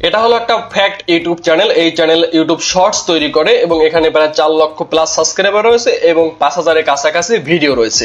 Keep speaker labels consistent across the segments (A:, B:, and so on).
A: এটা হলো একটা ফ্যাক্ট ইউটিউব চ্যানেল। এই চ্যানেল ইউটিউব শর্টস তৈরি করে এবং এখানে প্রায় 4 লক্ষ প্লাস সাবস্ক্রাইবার রয়েছে এবং 5000 এর কাছাকাছি ভিডিও রয়েছে।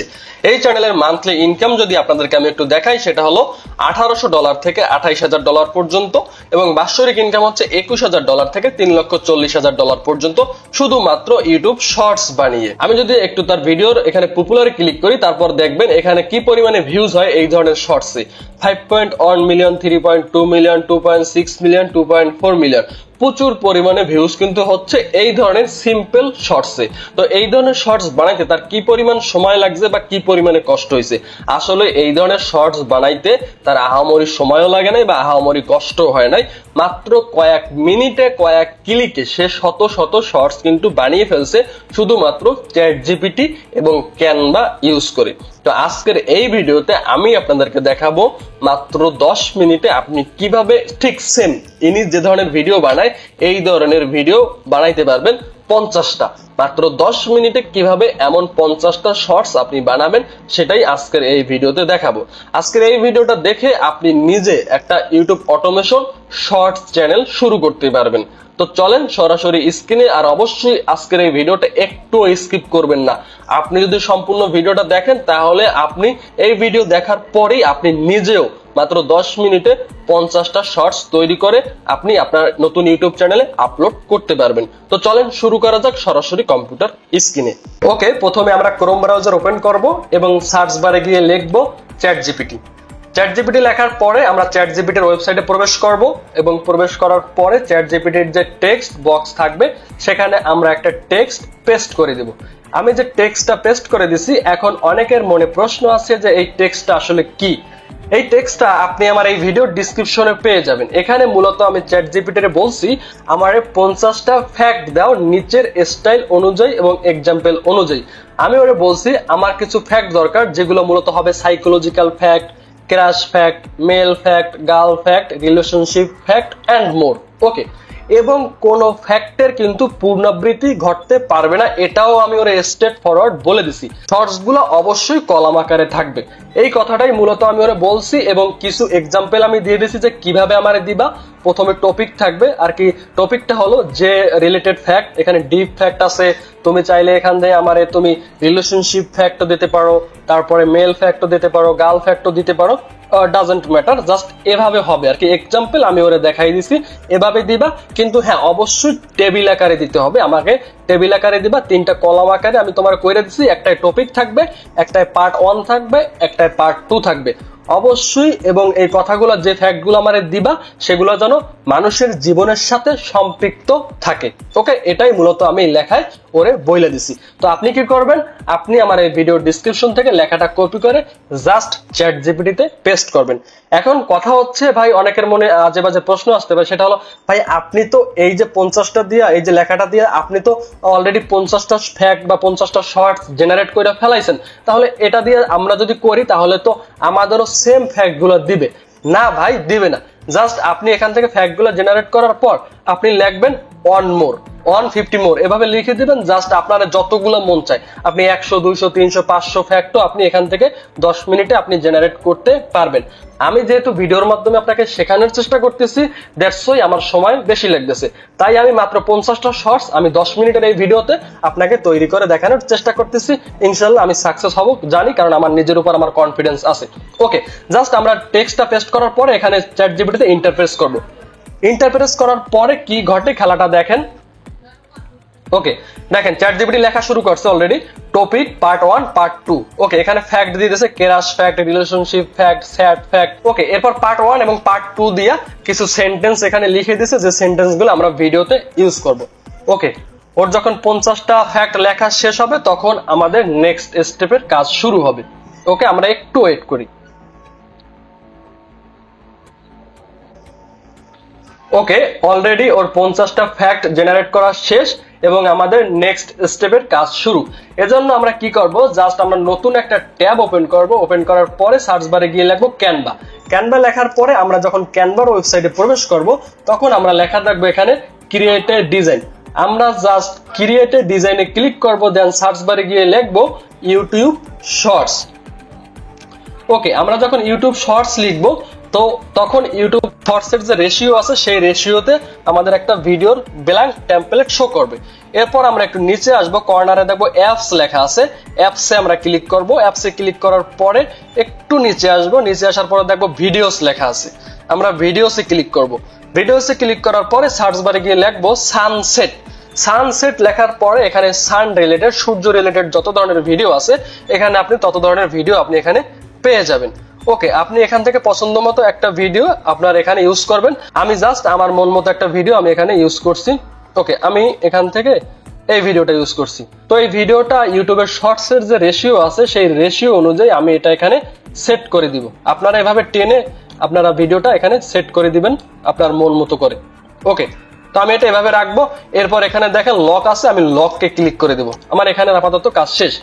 A: এই চ্যানেলের মান্থলি ইনকাম যদি আপনাদেরকে আমি একটু দেখাই, সেটা হলো $1800 থেকে $28000 পর্যন্ত এবং বাৎসরিক ইনকাম হচ্ছে $21000 থেকে $3,40,000 পর্যন্ত, শুধুমাত্র ইউটিউব শর্টস বানিয়ে। আমি যদি একটু তার ভিডিওর এখানে পপুলারে ক্লিক করি, তারপর দেখবেন এখানে কি পরিমাণে ভিউজ হয় এই ধরনের শর্টসে। 5.1 মিলিয়ন, 3.2 মিলিয়ন, 2.6 মিলিয়ন, 2.4 মিলিয়ন, প্রচুর পরিমাণে ভিউজ কিন্তু হচ্ছে এই ধরনের সিম্পল শর্টসে। তো এই ধরনের শর্টস বানাইতে তার কি পরিমাণ সময় লাগছে বা কি পরিমাণে কষ্ট হয়েছে, আসলে এই ধরনের শর্টস বানাইতে তার আহামরি সময়ও লাগে নাই বা আহামরি কষ্ট হয় নাই। মাত্র কয়েক মিনিটে কয়েক ক্লিকে সে শত শত শর্টস কিন্তু বানিয়ে ফেলছে শুধুমাত্র চ্যাট জিপিটি এবং ক্যানভা ইউজ করে। তো আজকের এই ভিডিওতে আমি আপনাদেরকে দেখাবো মাত্র 10 মিনিটে আপনি কিভাবে ঠিক সেম ইনি যে ধরনের ভিডিও বানায় এই ধরনের ভিডিও বানাইতে পারবেন 50টা। মাত্র 10 মিনিটে কিভাবে এমন 50টা শর্টস আপনি বানাবেন সেটাই আজকের এই ভিডিওতে দেখাবো। আজকের এই ভিডিওটা দেখে আপনি নিজে একটা ইউটিউব অটোমেশন শর্টস চ্যানেল শুরু করতে পারবেন। তো চলেন সরাসরি স্ক্রিনে, আর অবশ্যই আজকের এই ভিডিওটা একটু স্কিপ করবেন না। আপনি যদি সম্পূর্ণ ভিডিওটা দেখেন তাহলে আপনি এই ভিডিও দেখার পরেই আপনি নিজেও মাত্র 10 মিনিটে 50টা শর্টস তৈরি করে আপনি আপনার নতুন ইউটিউব চ্যানেলে আপলোড করতে পারবেন। তো চলেন শুরু করা যাক সরাসরি কম্পিউটার স্ক্রিনে। ওকে, প্রথমে আমরা ক্রোম ব্রাউজার ওপেন করব এবং সার্চ বারে গিয়ে লিখব চ্যাট জিপিটি। চ্যাট জিপিটি লেখার পরে আমরা চ্যাট জিপিটির ওয়েবসাইটে প্রবেশ করব এবং প্রবেশ করার পরে চ্যাট জিপিটির যে টেক্সট বক্স থাকবে সেখানে আমরা একটা টেক্সট পেস্ট করে দেব। আমি যে টেক্সটটা পেস্ট করে দিছি, এখন অনেকের মনে প্রশ্ন আছে যে এই টেক্সটটা আসলে কি। এই টেক্সটটা আপনি আমার এই ভিডিওর ডেসক্রিপশনে পেয়ে যাবেন। এখানে মূলত আমি চ্যাট জিপিটিতে বলছি আমারে 50টা ফ্যাক্ট দাও নিচের স্টাইল অনুযায়ী এবং এক্সাম্পল অনুযায়ী। আমি ওরে বলছি আমার কিছু ফ্যাক্ট দরকার, যেগুলো মূলত হবে psychological fact, crush fact, male fact, girl fact, relationship fact and more. Okay, এবং কোন ফ্যাক্টের কিন্তু পুনরাবৃত্তি ঘটতে পারবে না, এটাও আমি ওর স্ট্রেট ফরওয়ার্ড বলে দিছি। শর্টস গুলো অবশ্যই কলাম আকারে থাকবে, এই কথাটাই মূলত আমি ওরে বলছি এবং কিছু এক্সাম্পল আমি দিয়ে দিছি যে কিভাবে আমারে দিবা। প্রথমে টপিক থাকবে, আর কি টপিকটা হলো যে রিলেটেড ফ্যাক্ট। এখানে ডিপ ফ্যাক্ট আছে, তুমি চাইলে এখান থেকে আমারে তুমি রিলেশনশিপ ফ্যাক্টও দিতে পারো, তারপরে মেল ফ্যাক্টও দিতে পারো, গার্ল ফ্যাক্টও দিতে পারো, ডাজন্ট ম্যাটার, জাস্ট এভাবে হবে আর কি। এক্সাম্পল আমি ওরে দেখাই দিছি, এভাবে দিবা। কিন্তু হ্যাঁ, অবশ্যই টেবিল আকারে দিতে হবে, আমাকে টেবিল আকারে দিবা, 3টা কলাম আকারে আমি তোমার কইরে দিছি। একটাই টপিক থাকবে, একটাই পার্ট 1 থাকবে, একটাই পার্ট 2 থাকবে অবশ্যই। এবং এই কথাগুলো যে ফ্যাক্টগুলো আমারে দিবা সেগুলো যেন মানুষের জীবনের সাথে সম্পৃক্ত থাকে। ওকে, এটাই মূলত আমি লেখায় ওরে বইলে দিছি। তো আপনি কি করবেন, আপনি আমার এই ভিডিওর ডেসক্রিপশন থেকে লেখাটা কপি করে জাস্ট চ্যাট জিপিটিতে পেস্ট করবেন। এখন কথা হচ্ছে ভাই, অনেকের মনে আজে বাজে প্রশ্ন আসতে পারে, সেটা হলো ভাই আপনি তো এই যে 50টা দিয়া এই যে লেখাটা দিয়ে আপনি তো অলরেডি 50টা ফ্যাক্ট বা 50টা শর্টস জেনারেট করে ফেলাইছেন, তাহলে এটা দিয়ে আমরা যদি করি তাহলে তো আমাদেরও সেম ফ্যাক্ট গুলো দিবে। না ভাই, দিবে না। জাস্ট আপনি এখান থেকে ফ্যাক্ট গুলো জেনারেট করার পর আপনি লিখবেন 1 মোর, 150 মোর, এভাবে লিখে দিবেন। জাস্ট আপনার যতগুলো মন চায় আপনি 100, 200, 300, 500 ফ্যাক্টও আপনি এখান থেকে 10 মিনিটে আপনি জেনারেট করতে পারবেন। আমি যেহেতু ভিডিওর মাধ্যমে আপনাকে শেখানোর চেষ্টা করতেছি, দ্যাটস ওয়াই আমার সময় বেশি লাগতেছে। তাই আমি মাত্র 50টা শর্টস আমি 10 মিনিটের এই ভিডিওতে আপনাকে তৈরি করে দেখানোর চেষ্টা করতেছি। ইনশাআল্লাহ আমি সাকসেস হব জানি, কারণ আমার নিজের উপর আমার কনফিডেন্স আছে। ওকে, জাস্ট আমরা টেক্সটটা পেস্ট করার পরে এখানে চ্যাট জিপিটিতে ইন্টারপ্রেস করব। ইন্টারপ্রেস করার পরে কি ঘটে খেলাটা দেখেন। ওকে, দেখেন চ্যাট জিপিটি লেখা শুরু করছে already, topic part 1 part 2। Okay, এখানে ফ্যাক্ট দিয়ে দিয়েছে crush fact, relationship fact, sad fact. Okay, এরপর পার্ট 1 এবং পার্ট 2 দিয়া কিছু সেন্টেন্স এখানে লিখে দিয়েছে, যে সেন্টেন্স গুলো আমরা ভিডিওতে ইউজ করব। ওকে, ওর যখন 50টা ফ্যাক্ট লেখা শেষ হবে তখন আমাদের নেক্সট স্টেপের কাজ শুরু হবে। ওকে, আমরা একটু ওয়েট করি। ওকে, অলরেডি ওর 50টা ফ্যাক্ট জেনারেট করা শেষ এবং আমাদের নেক্সট স্টেপের কাজ শুরু। এজন্য আমরা কি করব, জাস্ট আমরা নতুন একটা ট্যাব ওপেন করব। ওপেন করার পরে সার্চ বারে গিয়ে লিখব ক্যানভা। ক্যানভা লেখার পরে আমরা যখন ক্যানভার ওয়েবসাইটে প্রবেশ করব তখন আমরা লেখা থাকবে এখানে ক্রিয়েট এ ডিজাইন। আমরা জাস্ট ক্রিয়েট এ ডিজাইনে ক্লিক করব, দেন সার্চ বারে গিয়ে লিখব ইউটিউব শর্টস। ওকে, আমরা যখন ইউটিউব শর্টস লিখবো তো তখন ইউটিউব শর্টসের যে রেশিও আছে সেই রেশিওতে আমাদের একটা ভিডিওর ব্ল্যাঙ্ক টেমপ্লেট শো করবে। এরপর আমরা একটু নিচে আসবো, কর্নারে দেখবো অ্যাপস লেখা আছে, অ্যাপসে আমরা ক্লিক করব। অ্যাপসে ক্লিক করার পরে একটু নিচে আসবো, নিচে আসার পরে দেখবো ভিডিওস লেখা আছে, আমরা ভিডিওসে ক্লিক করব। ভিডিওসে ক্লিক করার পরে সার্চ বারে গিয়ে লিখবো সানসেট। সানসেট লেখার পরে এখানে সান রিলেটেড, সূর্য রিলেটেড যত ধরনের ভিডিও আছে এখানে আপনি তত ধরনের ভিডিও আপনি এখানে পেয়ে যাবেন। ওকে, আপনি এখান থেকে পছন্দ মতো একটা ভিডিও আপনার এখানে ইউজ করবেন। আমি জাস্ট আমার মন মতো একটা ভিডিও আমি এখানে ইউজ করছি। ওকে, আমি এখান থেকে এই ভিডিওটা ইউজ করছি। তো এই ভিডিওটা ইউটিউবের শর্টসের যে রেশিও আছে সেই রেশিও অনুযায়ী আমি এটা এখানে সেট করে দিব। আপনারা এভাবে টেনে আপনারা ভিডিওটা এখানে সেট করে দিবেন আপনার মন মতো করে। ওকে, তো আমি এটা এভাবে রাখবো। এরপর এখানে দেখেন লক আছে, আমি লককে ক্লিক করে দেবো। আমার এখানে আপাতত কাজ শেষ।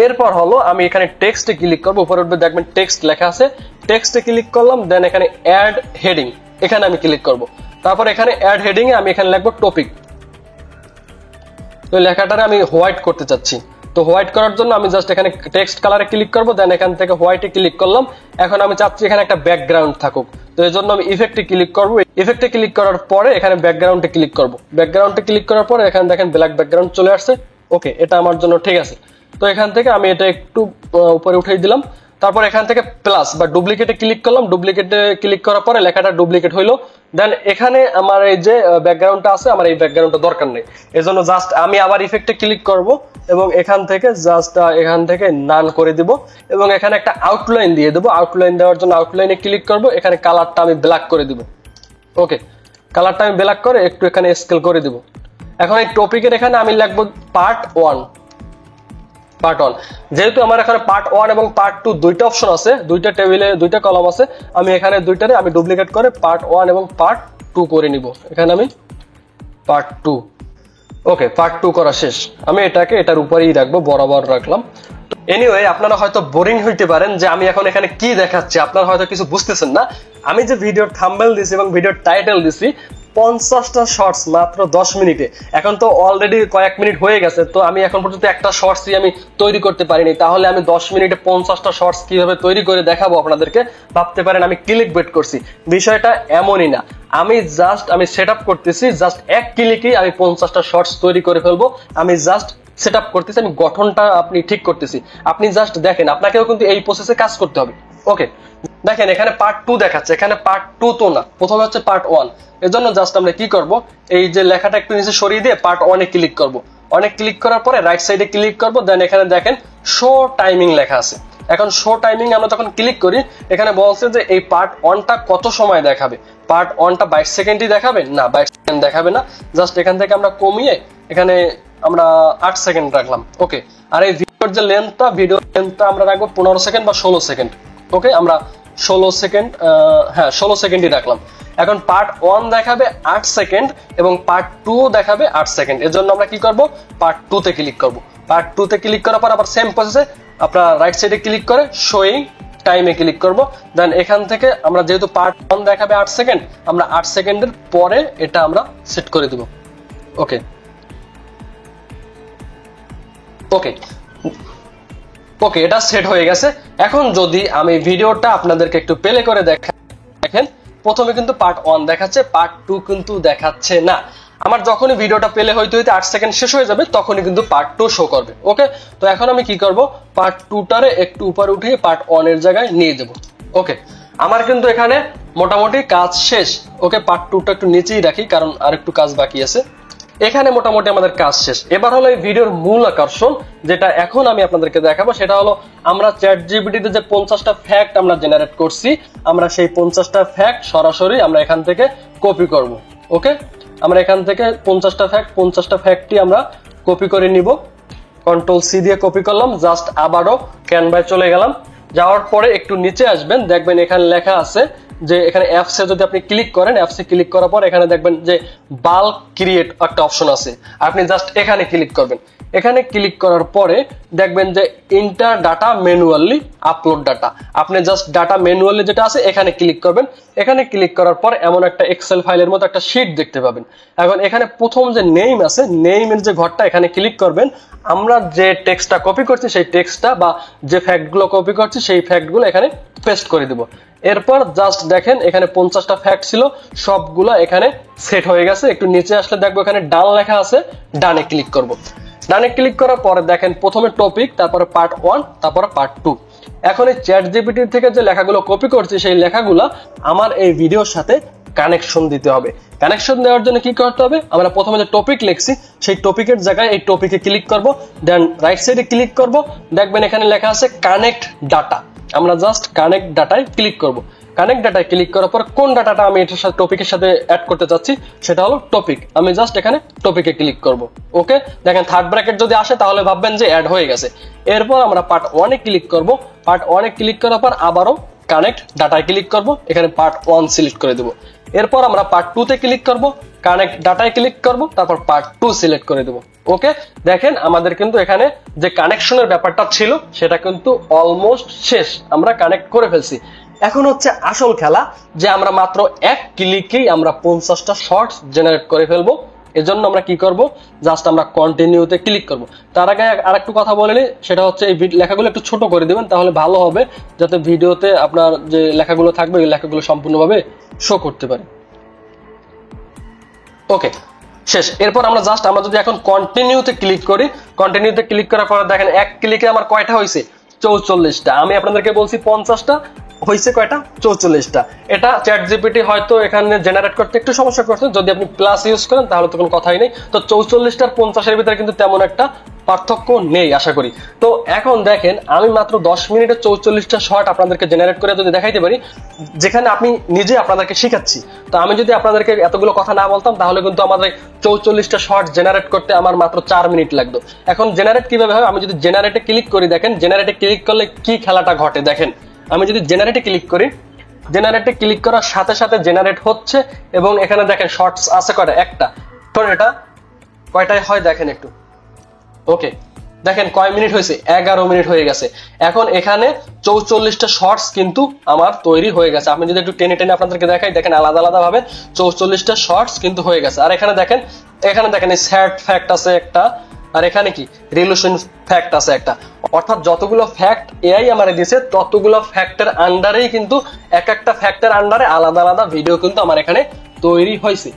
A: এরপর হলো আমি এখানে টেক্সটে ক্লিক করবো, উপরে উঠবে দেখবেন টেক্সট লেখা আছে, টেক্সটে ক্লিক করলাম। দেন এখানে অ্যাড হেডিং, এখানে আমি ক্লিক করব। তারপর এখানে অ্যাড হেডিং এ আমি এখানে লিখবো টপিক। তো লেখাটারে আমি হোয়াইট করতে চাচ্ছি, তো হোয়াইট করার জন্য আমি জাস্ট এখানে টেক্সট কালারে ক্লিক করবো। দেন এখান থেকে হোয়াইটে ক্লিক করলাম। এখন আমি চাচ্ছি এখানে একটা ব্যাকগ্রাউন্ড থাকুক, তো এই জন্য আমি ইফেক্টে ক্লিক করবো। ইফেক্টে ক্লিক করার পরে এখানে ব্যাকগ্রাউন্ডে ক্লিক করবো। ব্যাকগ্রাউন্ডে ক্লিক করার পরে এখানে দেখেন ব্ল্যাক ব্যাকগ্রাউন্ড চলে আসছে। ওকে, এটা আমার জন্য ঠিক আছে। তো এখান থেকে আমি এটা একটু উপরে উঠিয়ে দিলাম। তারপর এখান থেকে প্লাস বা ডুপ্লিকেটে ক্লিক করলাম। ডুপ্লিকেটে ক্লিক করার পরে লেখাটা ডুপ্লিকেট হইলো। দেন এখানে আমার এই যে ব্যাকগ্রাউন্ডটা আছে, আমার এই ব্যাকগ্রাউন্ডটা দরকার নেই, এজন্য জাস্ট আমি আবার ইফেক্টে ক্লিক করব এবং এখান থেকে জাস্ট এখান থেকে নান করে দিব এবং এখানে একটা আউটলাইন দিয়ে দেবো। আউটলাইন দেওয়ার জন্য আউটলাইনে ক্লিক করব। এখানে কালারটা আমি ব্ল্যাক করে দিব। ওকে, কালারটা আমি ব্ল্যাক করে একটু এখানে স্কেল করে দিব। এখন এই টপিকের এখানে আমি লিখবো পার্ট 1। পার্ট 1, যেহেতু আমার এখানে পার্ট 1 এবং পার্ট 2 দুইটা অপশন আছে, দুইটা টেবিলে দুইটা কলাম আছে, আমি এখানে দুইটারে আমি ডুপ্লিকেট করে পার্ট 1 এবং পার্ট 2 করে নিব। এখানে আমি পার্ট 2। ওকে, পার্ট 2 করা শেষ। আমি এটাকে এটার উপরেই রাখবো, বরাবর রাখলাম। এনিওয়ে, আপনারা হয়তো বোরিং হইতে পারেন যে আমি এখন এখানে কি দেখাচ্ছি, আপনারা হয়তো কিছু বুঝতেছেন না। আমি যে ভিডিওর থাম্বনেল দিছি এবং ভিডিওর টাইটেল দিছি 50টা শর্টস মাত্র 10 মিনিটে। এখন তো অলরেডি কয়েক মিনিট হয়ে গেছে, তো আমি এখন পর্যন্ত একটা শর্টসই আমি তৈরি করতে পারিনি। তাহলে আমি 10 মিনিটে 50টা শর্টস কিভাবে তৈরি করে দেখাবো আপনাদেরকে? ভাবতে পারেন আমি ক্লিক বেট করছি। বিষয়টা এমনই না, আমি সেট আপ করতেছি, জাস্ট এক ক্লিকেই আমি 50টা শর্টস তৈরি করে ফেলবো। আমি জাস্ট সেট আপ করতেছি, আমি গঠনটা আপনি ঠিক করতেছি। আপনি জাস্ট দেখেন, আপনাকেও কিন্তু এই প্রসেসে কাজ করতে হবে। ওকে, দেখেন এখানে পার্ট 2 দেখাচ্ছে, এখানে পার্ট 2 তো না, প্রথমে হচ্ছে পার্ট 1। এর জন্য জাস্ট আমরা কি করব, এই যে লেখাটা একটু নিচে সরিয়ে দিয়ে পার্ট 1 এ ক্লিক করব। অনেক ক্লিক করার পরে রাইট সাইডে ক্লিক করব। দেন এখানে দেখেন শো টাইমিং লেখা আছে। এখন শো টাইমিং আমরা যখন ক্লিক করি, এখানে বলছে যে এই পার্ট 1টা কত সময় দেখাবে। পার্ট 1টা 22 সেকেন্ডই দেখাবে না, 22 সেকেন্ড দেখাবে না। জাস্ট এখান থেকে আমরা কমিয়ে এখানে আমরা 8 সেকেন্ড রাখলাম। ওকে, আর এই ভিডিওর যে ভিডিও লেন্থটা আমরা রাখবো 15 সেকেন্ড বা 16 সেকেন্ড। ওকে, আমরা 16 সেকেন্ড, হ্যাঁ 16 সেকেন্ডই রাখলাম। এখন পার্ট 1 দেখাবে 8 সেকেন্ড এবং পার্ট 2 দেখাবে 8 সেকেন্ড। এর জন্য আমরা কি করব, পার্ট 2 তে ক্লিক করব। পার্ট 2 তে ক্লিক করার পর আবার সেম প্রসেসে আপনারা রাইট সাইডে ক্লিক করে শোয়িং টাইমে ক্লিক করব। দেন এখান থেকে আমরা যেহেতু পার্ট 1 দেখাবে 8 সেকেন্ড, আমরা 8 সেকেন্ডের পরে এটা আমরা সেট করে দিব। ওকে ওকে ওকে, এটা সেট হয়ে গেছে। এখন যদি আমি ভিডিওটা আপনাদেরকে একটু প্লে করে দেখেন, প্রথমে কিন্তু পার্ট 1 দেখাচ্ছে, পার্ট 2 কিন্তু দেখাচ্ছে না। আমার যখনই ভিডিওটা প্লে হইতে 8 সেকেন্ড শেষ হয়ে যাবে, তখনই কিন্তু পার্ট 2 শো করবে। ওকে, তো এখন আমি কি করব, পার্ট 2টারে একটু উপরে উঠিয়ে পার্ট 1 এর জায়গায় নিয়ে দেব। ওকে, আমার কিন্তু এখানে মোটামুটি কাজ শেষ। ওকে, পার্ট 2টা একটু নিচেই রাখি কারণ আর একটু কাজ বাকি আছে। এখানে মোটামুটি আমাদের কাজ শেষ। এবার হলো এই ভিডিওর মূল আকর্ষণ, যেটা এখন আমি আপনাদেরকে দেখাবো, সেটা হলো আমরা চ্যাটজিপিটিতে যে 50টা ফ্যাক্ট আমরা জেনারেট করছি, আমরা সেই 50টা ফ্যাক্ট সরাসরি আমরা এখান থেকে কপি করব। ওকে, আমরা এখান থেকে 50টা ফ্যাক্টই আমরা কপি করে নিব। কন্ট্রোল সি দিয়ে কপি করলাম, জাস্ট আবারও ক্যানভায় চলে গেলাম। যাওয়ার পরে একটু নিচে আসবেন, দেখবেন এখানে লেখা আছে যে এখানে অ্যাপসে যদি আপনি ক্লিক করেন, অ্যাপসে ক্লিক করার পর এখানে দেখবেন যে বাল্ক ক্রিয়েট একটা অপশন আছে, আপনি জাস্ট এখানে ক্লিক করবেন। এখানে ক্লিক করার পরে দেখবেন যে inter data manually upload data, আপনি জাস্ট ডাটা ম্যানুয়ালি যেটা আছে এখানে ক্লিক করবেন। এখানে ক্লিক করার পর এমন একটা এক্সেল ফাইলের মতো একটা শীট দেখতে পাবেন। এখন এখানে প্রথম যে নেম আছে, নেমের যে ঘরটা এখানে ক্লিক করবেন। আমরা যে টেক্সটটা কপি করছি সেই টেক্সটটা বা যে ফ্যাক্টগুলো কপি করছি সেই ফ্যাক্টগুলো এখানে পেস্ট করে দিব। এরপর জাস্ট দেখেন এখানে 50টা ফ্যাক্ট ছিল, সবগুলো এখানে সেট হয়ে গেছে। একটু নিচে আসলে দেখবো এখানে ডান লেখা আছে, ডানে ক্লিক করব। ডানে ক্লিক করার পরে দেখেন প্রথমে টপিক, তারপরে পার্ট 1, তারপরে পার্ট 2। এখন এই চ্যাট জিপিটি থেকে যে লেখাগুলো কপি করছি সেই লেখাগুলো আমার এই ভিডিওর সাথে কানেকশন দিতে হবে। কানেকশন দেওয়ার জন্য কি করতে হবে, আমরা প্রথমে যে টপিক লিখছি সেই টপিকের জায়গায় এই টপিকে ক্লিক করব, দেন রাইট সাইডে ক্লিক করব, দেখবেন এখানে লেখা আছে কানেক্ট ডাটা। আমরা জাস্ট কানেক্ট ডাটায় ক্লিক করব। কানেক্ট ডাটায় ক্লিক করার পর কোন ডাটাটা আমি এটার সাথে টপিকের সাথে অ্যাড করতে চাচ্ছি সেটা হলো টপিক, আমি জাস্ট এখানে টপিকে ক্লিক করব। ওকে, দেখেন থার্ড ব্র্যাকেট যদি আসে তাহলে ভাববেন যে অ্যাড হয়ে গেছে। এরপর আমরা পার্ট 1 এ ক্লিক করব। পার্ট 1 এ ক্লিক করার পর আবারও কানেক্ট ডাটায় ক্লিক করব, এখানে পার্ট 1 সিলেক্ট করে দেব। এরপর আমরা পার্ট 2 তে ক্লিক করব, কানেক্ট ডাটায় ক্লিক করব, তারপর পার্ট 2 সিলেক্ট করে দেব। ওকে, দেখেন আমাদের কিন্তু এখানে যে কানেকশনের ব্যাপারটা ছিল সেটা কিন্তু অলমোস্ট শেষ, আমরা কানেক্ট করে ফেলছি। এখন হচ্ছে আসল খেলা, যে আমরা মাত্র এক ক্লিকেই আমরা 50টা শর্টস জেনারেট করে ফেলবো। এজন্য আমরা কি করব, জাস্ট আমরা কন্টিনিউতে ক্লিক করব। তার আগে আরেকটু কথা বলে নিই, সেটা হচ্ছে এই লেখাগুলো একটু ছোট করে দিবেন, তাহলে ভালো হবে, যাতে ভিডিওতে আপনার যে লেখাগুলো থাকবে এই লেখাগুলো সম্পূর্ণভাবে শো করতে পারে। ওকে, শেষ। এরপর আমরা যদি এখন কন্টিনিউতে ক্লিক করি, কন্টিনিউতে ক্লিক করার পর দেখেন এক ক্লিকে আমার কয়টা হয়েছে, 44টা। আমি আপনাদেরকে বলছি 50টা, হয়েছে কয়টা, 44টা। এটা চ্যাট জিপিটি হয়তো এখানে জেনারেট করতে একটু সমস্যা করছে, যদি আপনি প্লাস ইউজ করেন তাহলে তো কোনো কথাই নেই। তো 44টার 50-এর ভিতরে কিন্তু তেমন একটা পার্থক্য নেই আশা করি। তো এখন দেখেন আমি মাত্র 10 মিনিটে 44টা শর্ট আপনাদেরকে জেনারেট করে যদি দেখাইতে পারি, যেখানে আপনি নিজে আপনাদেরকে শিখাচ্ছি। তো আমি যদি আপনাদেরকে এতগুলো কথা না বলতাম তাহলে কিন্তু আমাদের 44টা শর্ট জেনারেট করতে আমার মাত্র 4 মিনিট লাগতো। এখন জেনারেট কিভাবে হয়, আমি যদি জেনারেটে ক্লিক করি, দেখেন জেনারেটে ক্লিক করলে কি খেলাটা ঘটে। দেখেন আমি যদি জেনারেটে ক্লিক করি, জেনারেটে ক্লিক করার সাথে সাথে জেনারেট হচ্ছে এবং এখানে দেখেন শর্টস আছে কয়টা, একটা। তো এটা কয়টায় হয় দেখেন একটু। ওকে, দেখেন কয় মিনিট হয়েছে, 11 মিনিট হয়ে গেছে। এখন এখানে 44টা শর্টস কিন্তু আমার তৈরি হয়ে গেছে। আপনি যদি একটু টেনে টেনে আপনাদেরকে দেখাই, দেখেন আলাদা আলাদা ভাবে 44টা শর্টস কিন্তু হয়ে গেছে। আর এখানে দেখেন এই স্যাড ফ্যাক্ট আছে একটা, আর এখানে কি রিলেশন ফ্যাক্ট আছে একটা। অর্থাৎ যতগুলো ফ্যাক্ট এআই আমারে দিয়েছে ততগুলো ফ্যাক্টের আন্ডারেই কিন্তু একটা ফ্যাক্টের আন্ডারে আলাদা আলাদা ভিডিও কিন্তু আমার এখানে তৈরি হয়েছে।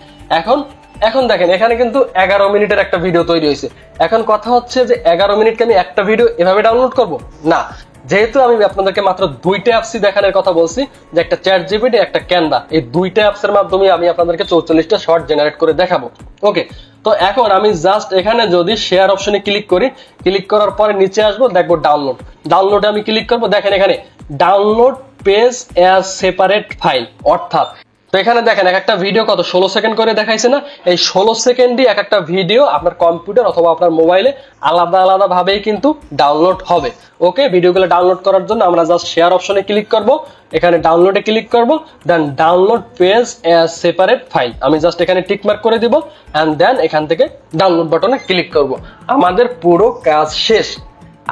A: এখন দেখেন এখানে কিন্তু 11 মিনিটের একটা ভিডিও তৈরি হয়েছে। এখন কথা হচ্ছে যে 11 মিনিটকে আমি একটা ভিডিও এভাবে ডাউনলোড করব না, যেহেতু আমি আপনাদেরকে মাত্র 2টা অ্যাপসই দেখানোর কথা বলছি, যে একটা চ্যাট জিপিটি, একটা ক্যানভা। এই 2টা অ্যাপসের মাধ্যমে আমি আপনাদেরকে 44টা শর্ট জেনারেট করে দেখাবো। ওকে, তো এখন আমি জাস্ট এখানে যদি শেয়ার অপশনে ক্লিক করি, ক্লিক করার পরে নিচে আসবো, দেখবো ডাউনলোডে আমি ক্লিক করবো। দেখেন এখানে download page as separate file, অর্থাৎ তো এখানে দেখেন একটা ভিডিও কত 16 সেকেন্ড করে দেখাইছে না, এই 16 সেকেন্ডই একটা ভিডিও আপনার কম্পিউটার অথবা আপনার মোবাইলে আলাদা আলাদা ভাবেই কিন্তু ডাউনলোড হবে। ওকে, ভিডিওগুলো ডাউনলোড করার জন্য আমরা জাস্ট শেয়ার অপশনে ক্লিক করব, এখানে ডাউনলোডে ক্লিক করব, then download page as separate file আমি জাস্ট এখানে টিক মার্ক করে দিব, এন্ড দেন এখান থেকে ডাউনলোড বাটনে ক্লিক করব। আমাদের পুরো কাজ শেষ।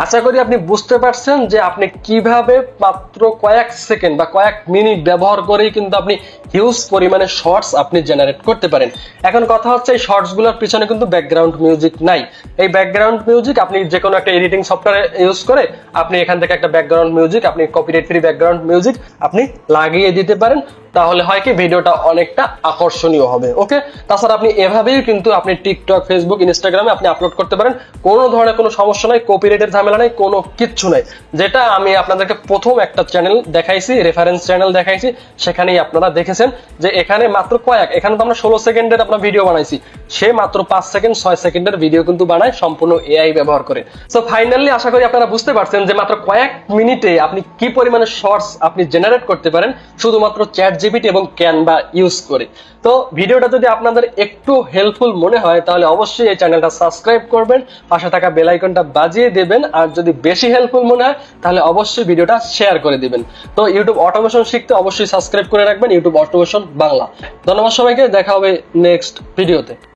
A: আশা করি আপনি বুঝতে পারছেন যে আপনি কিভাবে মাত্র কয়েক সেকেন্ড বা কয়েক মিনিট ব্যবহার করেই কিন্তু আপনি হিউজ পরিমাণে শর্টস আপনি জেনারেট করতে পারেন। এখন কথা হচ্ছে এই শর্টস গুলোর পিছনে কিন্তু ব্যাকগ্রাউন্ড মিউজিক নাই। এই ব্যাকগ্রাউন্ড মিউজিক আপনি যে কোনো একটা এডিটিং সফটওয়্যার ইউজ করে আপনি এখান থেকে একটা ব্যাকগ্রাউন্ড মিউজিক, আপনি কপিরাইট ফ্রি ব্যাকগ্রাউন্ড মিউজিক আপনি লাগিয়ে দিতে পারেন। তাহলে হয় কি ভিডিওটা অনেকটা আকর্ষণীয় হবে। ওকে, তাছাড়া আপনি এভাবেই কিন্তু আপনি টিকটক, ফেসবুক, ইনস্টাগ্রামে আপনি আপলোড করতে পারেন। কোনো ধরনের কোনো সমস্যা নাই, কপিরাইটের ঝামেলা নাই, কোনো কিচ্ছু নাই। যেটা আমি আপনাদেরকে প্রথম একটা চ্যানেল দেখাইছি, রেফারেন্স চ্যানেল দেখাইছি, সেখানেই আপনারা দেখেছেন যে এখানে মাত্র এখানে তো আমরা 16 সেকেন্ডের আপনার ভিডিও বানাইছি, সে মাত্র 5 সেকেন্ড 6 সেকেন্ডের ভিডিও কিন্তু বানায় সম্পূর্ণ এআই ব্যবহার করে। সো ফাইনালি আশা করি আপনারা বুঝতে পারছেন যে মাত্র কয়েক মিনিটে আপনি কি পরিমাণে শর্টস আপনি জেনারেট করতে পারেন শুধুমাত্র চ্যাট জিপিটি এবং ক্যানভা ইউজ করে। তো ভিডিওটা যদি আপনাদের একটু হেল্পফুল মনে হয় তাহলে অবশ্যই এই চ্যানেলটা সাবস্ক্রাইব করবেন, পাশে থাকা বেল আইকনটা বাজিয়ে দেবেন, আর যদি বেশি হেল্পফুল মনে হয় তাহলে অবশ্যই ভিডিওটা শেয়ার করে দিবেন। তো ইউটিউব অটোমেশন শিখতে অবশ্যই সাবস্ক্রাইব করে রাখবেন ইউটিউব অটোমেশন বাংলা। ধন্যবাদ সবাইকে, দেখা হবে নেক্সট ভিডিওতে।